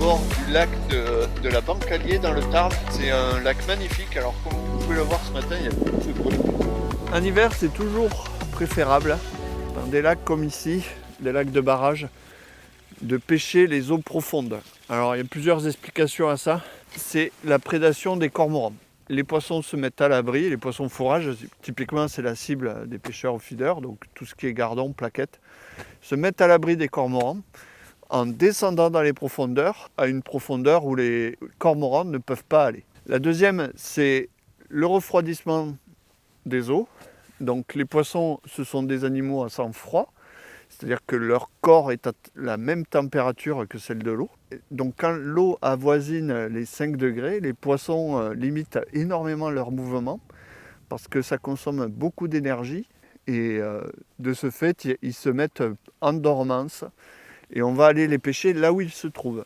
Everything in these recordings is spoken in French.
bord du lac de la Bancalier dans le Tarn. C'est un lac magnifique. Alors comme vous pouvez le voir ce matin, il y a beaucoup de grenouilles. En hiver, c'est toujours préférable, dans des lacs comme ici, les lacs de barrage, de pêcher les eaux profondes. Alors il y a plusieurs explications à ça. C'est la prédation des cormorans. Les poissons se mettent à l'abri, les poissons fourrage, typiquement c'est la cible des pêcheurs au feeder, donc tout ce qui est gardon, plaquettes, se mettent à l'abri des cormorans en descendant dans les profondeurs, à une profondeur où les cormorans ne peuvent pas aller. La deuxième, c'est le refroidissement des eaux. Donc les poissons, ce sont des animaux à sang froid, c'est-à-dire que leur corps est à la même température que celle de l'eau. Donc quand l'eau avoisine les 5 degrés, les poissons limitent énormément leur mouvement parce que ça consomme beaucoup d'énergie et de ce fait, ils se mettent en dormance et on va aller les pêcher là où ils se trouvent.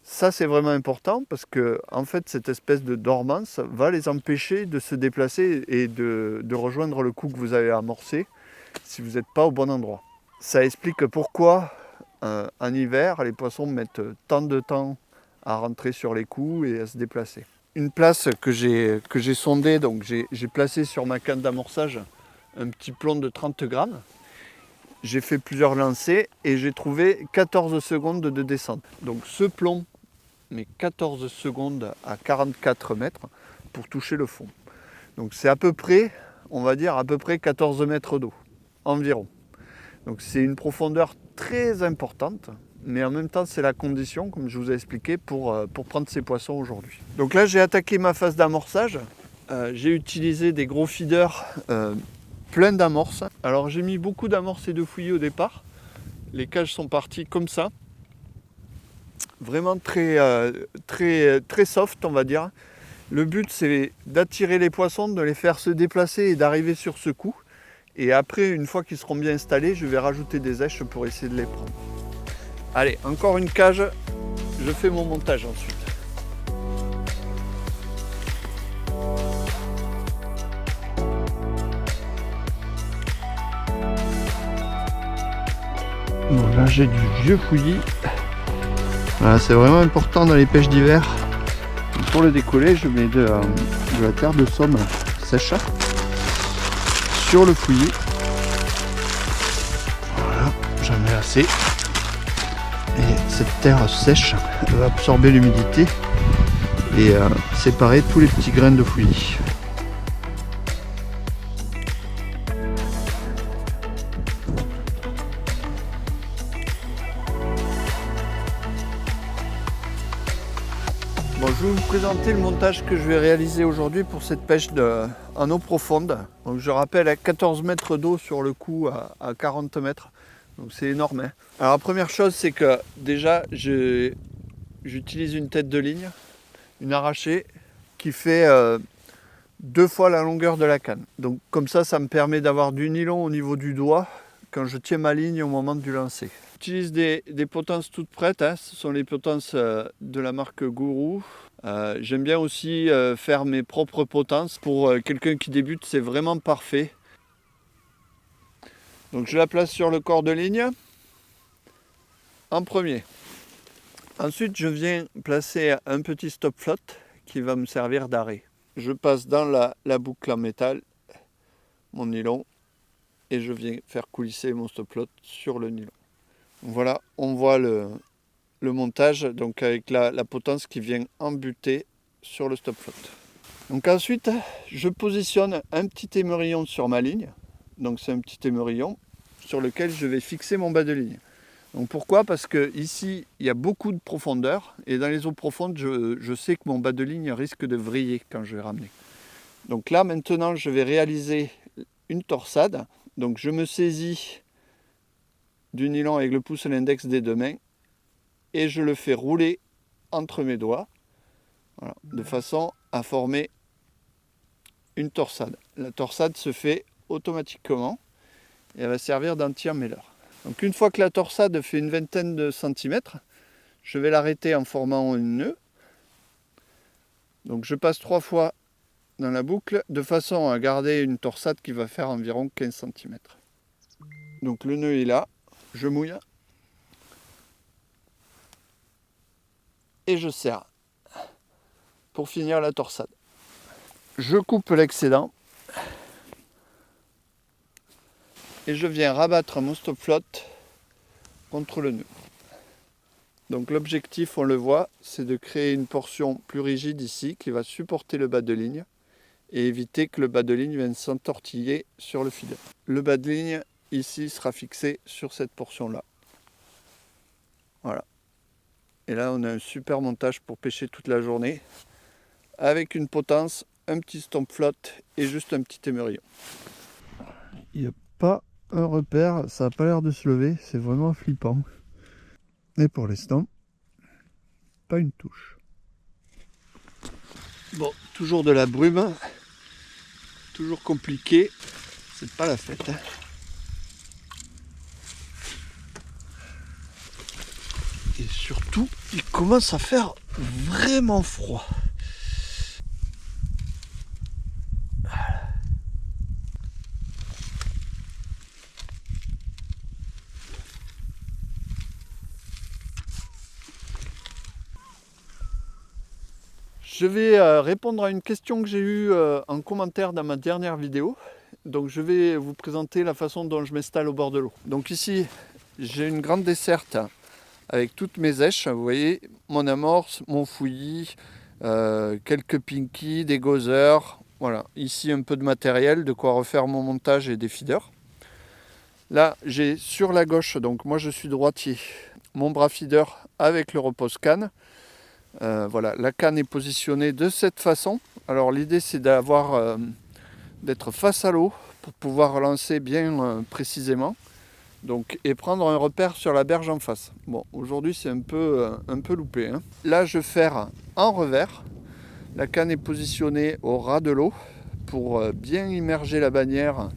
Ça, c'est vraiment important parce que en fait, cette espèce de dormance va les empêcher de se déplacer et de rejoindre le coup que vous avez amorcé si vous n'êtes pas au bon endroit. Ça explique pourquoi en hiver, les poissons mettent tant de temps à rentrer sur les coups et à se déplacer. Une place que j'ai sondée, donc j'ai placé sur ma canne d'amorçage un petit plomb de 30 grammes. J'ai fait plusieurs lancers et j'ai trouvé 14 secondes de descente. Donc ce plomb met 14 secondes à 44 mètres pour toucher le fond. Donc c'est à peu près, on va dire, à peu près 14 mètres d'eau, environ. Donc c'est une profondeur très importante, mais en même temps c'est la condition, comme je vous ai expliqué, pour prendre ces poissons aujourd'hui. Donc là j'ai attaqué ma phase d'amorçage. J'ai utilisé des gros feeders plein d'amorces. Alors j'ai mis beaucoup d'amorces et de fouillis au départ. Les cages sont parties comme ça. Vraiment très soft, on va dire. Le but c'est d'attirer les poissons, de les faire se déplacer et d'arriver sur ce coup. Et après, une fois qu'ils seront bien installés, je vais rajouter des èches pour essayer de les prendre. Allez, encore une cage. Je fais mon montage ensuite. Bon, là j'ai du vieux fouillis. Voilà, c'est vraiment important dans les pêches d'hiver. Pour le décoller, je mets de la terre de somme sèche sur le fouillis. Voilà, j'en mets assez. Et cette terre sèche va absorber l'humidité et séparer tous les petits grains de fouillis. Bon, je vais vous présenter le montage que je vais réaliser aujourd'hui pour cette pêche en eau profonde. Donc, je rappelle à 14 mètres d'eau sur le coup à 40 mètres. Donc c'est énorme. Hein. Alors la première chose c'est que déjà j'utilise une tête de ligne, une arrachée qui fait 2 fois la longueur de la canne. Donc comme ça me permet d'avoir du nylon au niveau du doigt quand je tiens ma ligne au moment du lancer. J'utilise des potences toutes prêtes, hein. Ce sont les potences de la marque Gourou. J'aime bien aussi faire mes propres potences. Pour quelqu'un qui débute, c'est vraiment parfait. Donc je la place sur le corps de ligne en premier. Ensuite, je viens placer un petit stop flotte qui va me servir d'arrêt. Je passe dans la boucle en métal mon nylon et je viens faire coulisser mon stop flotte sur le nylon. Voilà, on voit le montage donc avec la potence qui vient embuter sur le stop flotte. Donc ensuite, je positionne un petit émerillon sur ma ligne. Donc c'est un petit émerillon sur lequel je vais fixer mon bas de ligne. Donc pourquoi ? Parce que ici il y a beaucoup de profondeur et dans les eaux profondes je sais que mon bas de ligne risque de vriller quand je vais ramener. Donc là maintenant je vais réaliser une torsade. Donc je me saisis du nylon avec le pouce et l'index des deux mains et je le fais rouler entre mes doigts, voilà, de façon à former une torsade. La torsade se fait automatiquement et elle va servir d'anti-emmêleur. Donc une fois que la torsade fait une vingtaine de centimètres, je vais l'arrêter en formant un nœud. Donc je passe 3 fois dans la boucle de façon à garder une torsade qui va faire environ 15 cm. Donc le nœud est là, je mouille. et je serre pour finir la torsade. Je coupe l'excédent et je viens rabattre mon stop flotte contre le nœud. Donc l'objectif, on le voit, c'est de créer une portion plus rigide ici qui va supporter le bas de ligne et éviter que le bas de ligne vienne s'entortiller sur le feeder. Le bas de ligne ici sera fixé sur cette portion-là. Voilà. Et là, on a un super montage pour pêcher toute la journée avec une potence, un petit stomp flotte et juste un petit émerillon. Il n'y a pas un repère, ça n'a pas l'air de se lever, c'est vraiment flippant. Et pour l'instant, pas une touche. Bon, toujours de la brume, toujours compliqué, c'est pas la fête. Hein. Et surtout, il commence à faire vraiment froid. Je vais répondre à une question que j'ai eue en commentaire dans ma dernière vidéo. Donc je vais vous présenter la façon dont je m'installe au bord de l'eau. Donc ici, j'ai une grande desserte avec toutes mes èches. Vous voyez, mon amorce, mon fouillis, quelques pinkies, des gozzers. Voilà, ici un peu de matériel, de quoi refaire mon montage et des feeders. Là, j'ai sur la gauche, donc moi je suis droitier, mon bras feeder avec le repose canne. Voilà, la canne est positionnée de cette façon. Alors l'idée c'est d'être face à l'eau pour pouvoir lancer bien précisément. Donc, et prendre un repère sur la berge en face. Bon, aujourd'hui c'est un peu loupé. Hein. Là je ferre en revers. La canne est positionnée au ras de l'eau pour bien immerger la bannière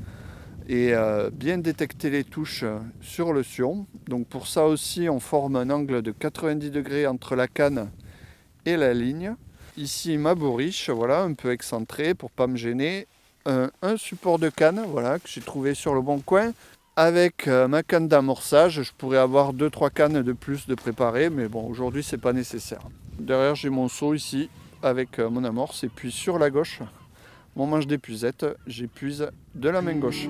et bien détecter les touches sur le sion. Donc pour ça aussi on forme un angle de 90 degrés entre la canne et la ligne. Ici ma bourriche, voilà, un peu excentrée pour pas me gêner. Un support de canne, voilà, que j'ai trouvé sur le bon coin. Avec ma canne d'amorçage, je pourrais avoir 2-3 cannes de plus de préparer, mais bon, aujourd'hui c'est pas nécessaire. Derrière j'ai mon seau ici avec mon amorce, et puis sur la gauche, mon manche d'épuisette, j'épuise de la main gauche.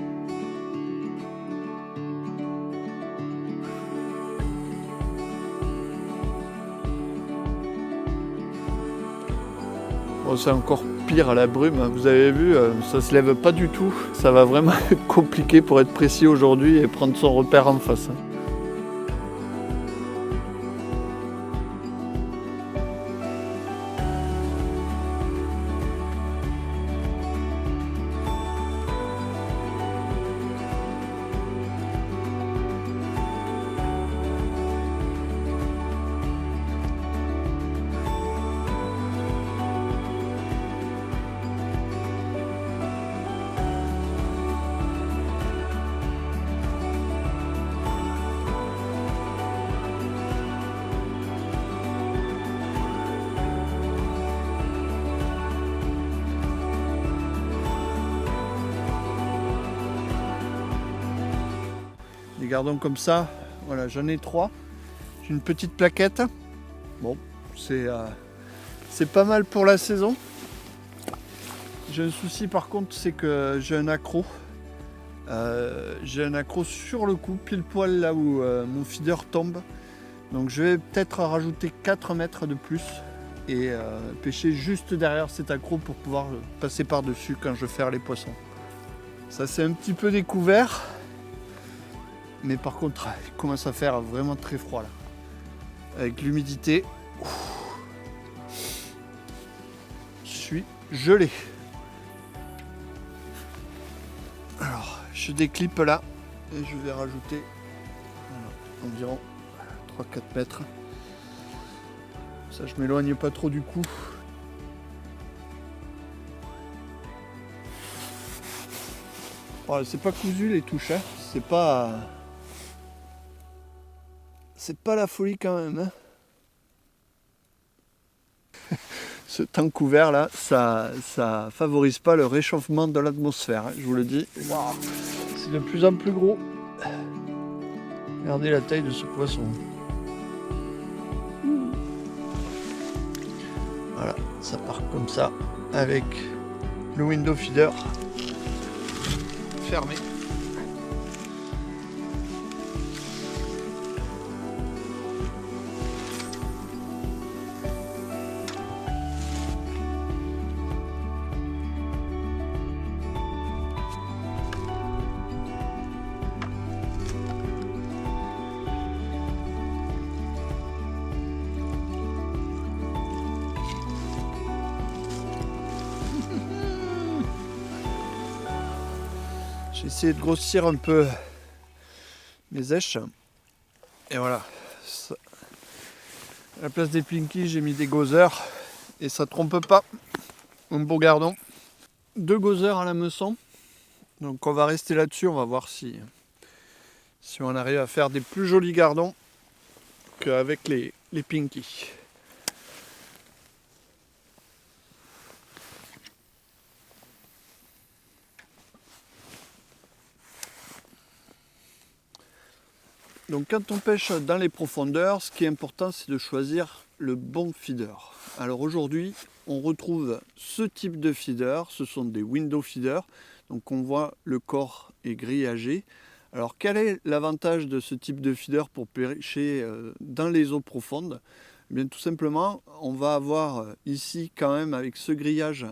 Bon, c'est encore pire à la brume, vous avez vu, ça se lève pas du tout. Ça va vraiment être compliqué pour être précis aujourd'hui et prendre son repère en face. Les gardons comme ça, voilà, j'en ai 3. J'ai une petite plaquette. Bon, c'est pas mal pour la saison. J'ai un souci par contre, c'est que j'ai un accro. J'ai un accro sur le cou, pile poil là où mon feeder tombe. Donc je vais peut-être rajouter 4 mètres de plus et pêcher juste derrière cet accro pour pouvoir passer par-dessus quand je ferre les poissons. Ça c'est un petit peu découvert. Mais par contre, il commence à faire vraiment très froid là. Avec l'humidité, je suis gelé. Alors, je déclipe là et je vais rajouter environ 3-4 mètres. Ça, je m'éloigne pas trop du coup. Voilà, c'est pas cousu les touches, hein. C'est pas la folie quand même. Hein. Ce temps couvert là, ça favorise pas le réchauffement de l'atmosphère, hein, je vous le dis. Wow. C'est de plus en plus gros. Regardez la taille de ce poisson. Voilà, ça part comme ça avec le window feeder fermé. J'ai essayé de grossir un peu mes èches. Et voilà. À la place des Pinky, j'ai mis des gozer. Et ça trompe pas. Un beau gardon. 2 gozer à la meçon. Donc on va rester là-dessus. On va voir si on arrive à faire des plus jolis gardons qu'avec les Pinky. Donc quand on pêche dans les profondeurs, ce qui est important, c'est de choisir le bon feeder. Alors aujourd'hui, on retrouve ce type de feeder, ce sont des window feeders. Donc on voit le corps est grillagé. Alors quel est l'avantage de ce type de feeder pour pêcher dans les eaux profondes? Eh bien tout simplement, on va avoir ici quand même avec ce grillage,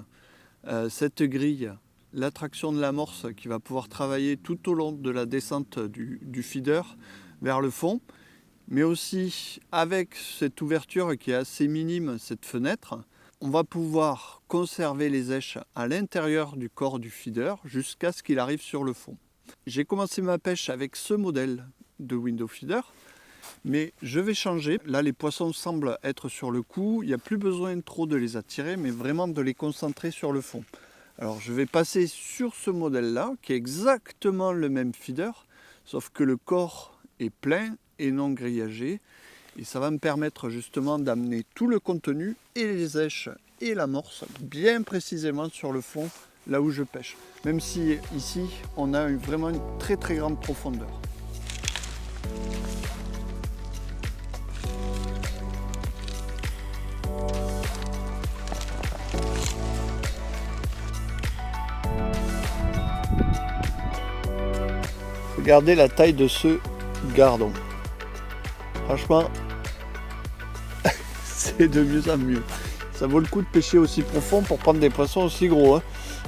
cette grille, l'attraction de l'amorce qui va pouvoir travailler tout au long de la descente du feeder vers le fond, mais aussi avec cette ouverture qui est assez minime, cette fenêtre, on va pouvoir conserver les èches à l'intérieur du corps du feeder jusqu'à ce qu'il arrive sur le fond. J'ai commencé ma pêche avec ce modèle de window feeder, mais je vais changer. Là, les poissons semblent être sur le coup, il n'y a plus besoin trop de les attirer, mais vraiment de les concentrer sur le fond. Alors je vais passer sur ce modèle-là, qui est exactement le même feeder, sauf que le corps est plein et non grillagé, et ça va me permettre justement d'amener tout le contenu et les èches et l'amorce bien précisément sur le fond là où je pêche, même si ici on a vraiment une très très grande profondeur. Regardez la taille de ce gardon. Franchement, c'est de mieux en mieux. Ça vaut le coup de pêcher aussi profond pour prendre des poissons aussi gros. Hein.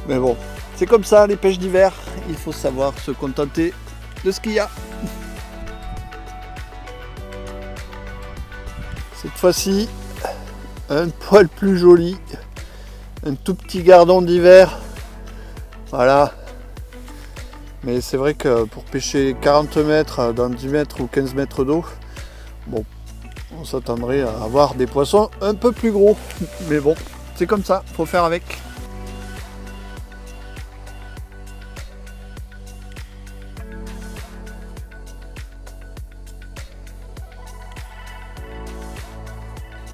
Mais bon, c'est comme ça, les pêches d'hiver. Il faut savoir se contenter de ce qu'il y a. Cette fois-ci, un poil plus joli. Un tout petit gardon d'hiver. Voilà. Mais c'est vrai que pour pêcher 40 mètres dans 10 mètres ou 15 mètres d'eau, bon, on s'attendrait à avoir des poissons un peu plus gros. Mais bon, c'est comme ça, faut faire avec.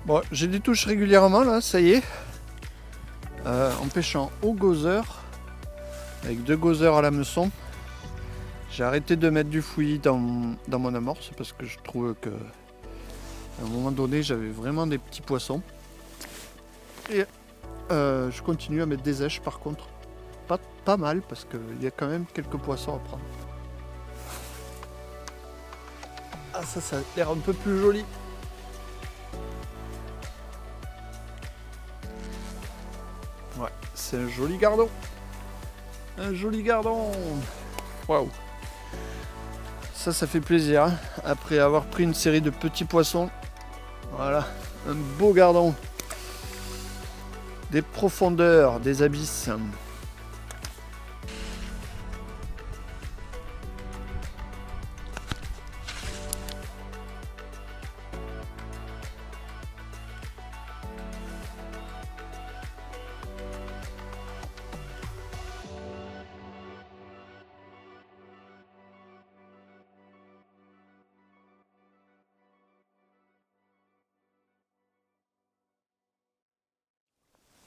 Bon, j'ai des touches régulièrement là, ça y est. En pêchant au gozer, avec 2 gozers à la meçon. J'ai arrêté de mettre du fouillis dans mon amorce parce que je trouve que à un moment donné j'avais vraiment des petits poissons. Et je continue à mettre des èches par contre. Pas mal parce qu'il y a quand même quelques poissons à prendre. Ah ça a l'air un peu plus joli. Ouais, c'est un joli gardon. Un joli gardon. Waouh. Ça fait plaisir, hein. Après avoir pris une série de petits poissons. Voilà, un beau gardon. Des profondeurs, des abysses.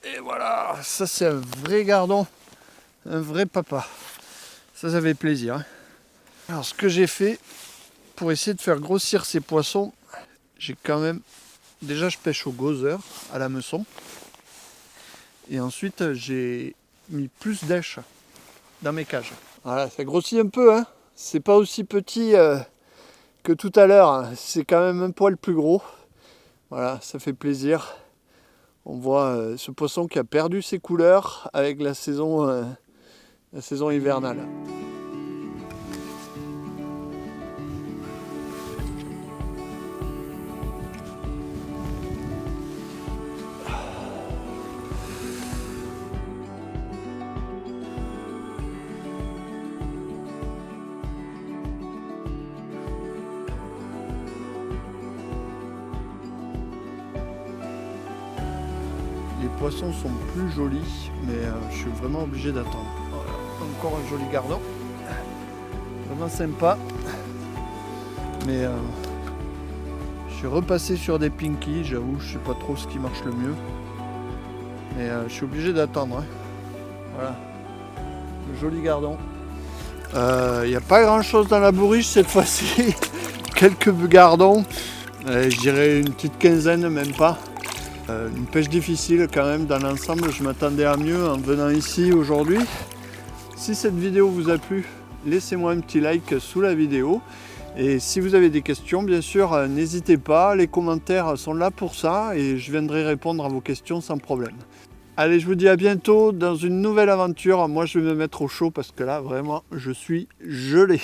Et voilà, ça c'est un vrai gardon, un vrai papa. Ça fait plaisir. Hein. Alors ce que j'ai fait pour essayer de faire grossir ces poissons, j'ai quand même... Déjà je pêche au gozer, à la meçon. Et ensuite, j'ai mis plus d'èches dans mes cages. Voilà, ça grossit un peu, hein. C'est pas aussi petit que tout à l'heure, hein. C'est quand même un poil plus gros. Voilà, ça fait plaisir. On voit ce poisson qui a perdu ses couleurs avec la saison hivernale. Les poissons sont plus jolis, mais je suis vraiment obligé d'attendre. Voilà, encore un joli gardon. Vraiment sympa. Mais je suis repassé sur des pinkies, j'avoue, je sais pas trop ce qui marche le mieux. Mais je suis obligé d'attendre. Hein. Voilà, le joli gardon. Il n'y a pas grand chose dans la bourriche cette fois-ci. Quelques gardons, je dirais une petite quinzaine, même pas. Une pêche difficile quand même dans l'ensemble, je m'attendais à mieux en venant ici aujourd'hui. Si cette vidéo vous a plu, laissez-moi un petit like sous la vidéo. Et si vous avez des questions, bien sûr, n'hésitez pas, les commentaires sont là pour ça et je viendrai répondre à vos questions sans problème. Allez, je vous dis à bientôt dans une nouvelle aventure. Moi, je vais me mettre au chaud parce que là, vraiment, je suis gelé.